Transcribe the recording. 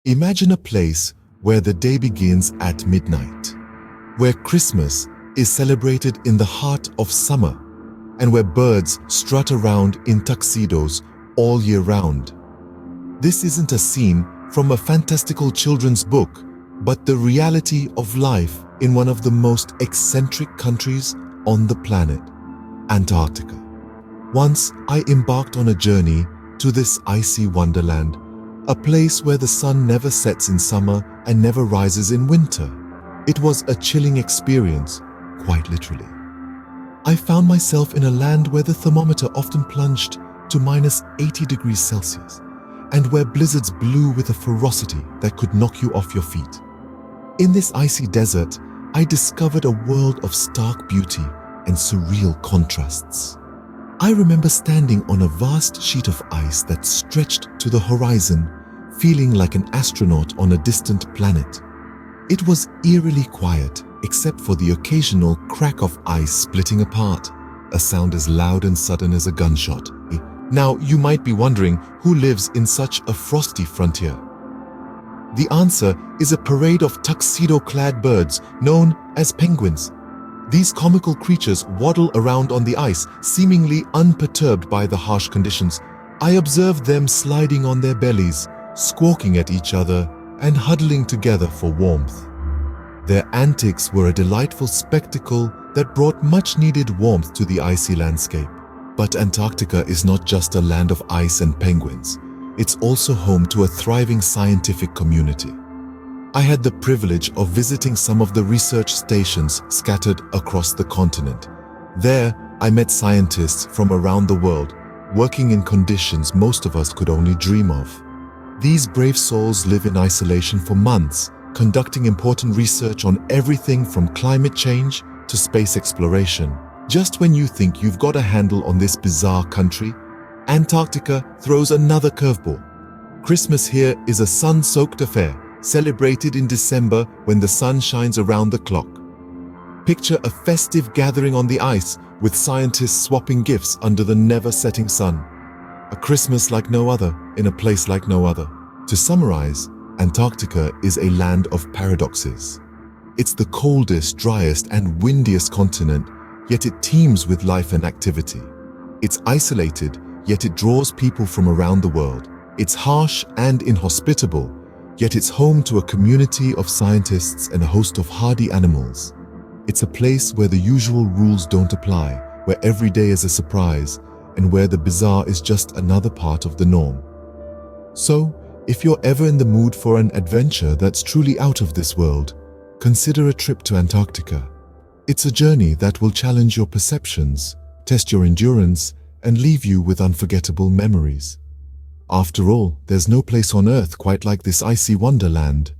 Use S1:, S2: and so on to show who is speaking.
S1: Imagine a place where the day begins at midnight, where Christmas is celebrated in the heart of summer, and where birds strut around in tuxedos all year round. This isn't a scene from a fantastical children's book, but the reality of life in one of the most eccentric countries on the planet, Antarctica. Once I embarked on a journey to this icy wonderland, a place where the sun never sets in summer and never rises in winter. It was a chilling experience, quite literally. I found myself in a land where the thermometer often plunged to minus 80 degrees Celsius, and where blizzards blew with a ferocity that could knock you off your feet. In this icy desert, I discovered a world of stark beauty and surreal contrasts. I remember standing on a vast sheet of ice that stretched to the horizon, feeling like an astronaut on a distant planet. It was eerily quiet, except for the occasional crack of ice splitting apart, a sound as loud and sudden as a gunshot. Now, you might be wondering who lives in such a frosty frontier. The answer is a parade of tuxedo-clad birds known as penguins. These comical creatures waddle around on the ice, seemingly unperturbed by the harsh conditions. I observed them sliding on their bellies, squawking at each other, and huddling together for warmth. Their antics were a delightful spectacle that brought much-needed warmth to the icy landscape. But Antarctica is not just a land of ice and penguins. It's also home to a thriving scientific community. I had the privilege of visiting some of the research stations scattered across the continent. There, I met scientists from around the world, working in conditions most of us could only dream of. These brave souls live in isolation for months, conducting important research on everything from climate change to space exploration. Just when you think you've got a handle on this bizarre country, Antarctica throws another curveball. Christmas here is a sun-soaked affair, celebrated in December when the sun shines around the clock. Picture a festive gathering on the ice with scientists swapping gifts under the never-setting sun. A Christmas like no other, in a place like no other. To summarize, Antarctica is a land of paradoxes. It's the coldest, driest, and windiest continent, yet it teems with life and activity. It's isolated, yet it draws people from around the world. It's harsh and inhospitable, yet it's home to a community of scientists and a host of hardy animals. It's a place where the usual rules don't apply, where every day is a surprise, and where the bizarre is just another part of the norm. So, if you're ever in the mood for an adventure that's truly out of this world, consider a trip to Antarctica. It's a journey that will challenge your perceptions, test your endurance, and leave you with unforgettable memories. After all, there's no place on Earth quite like this icy wonderland.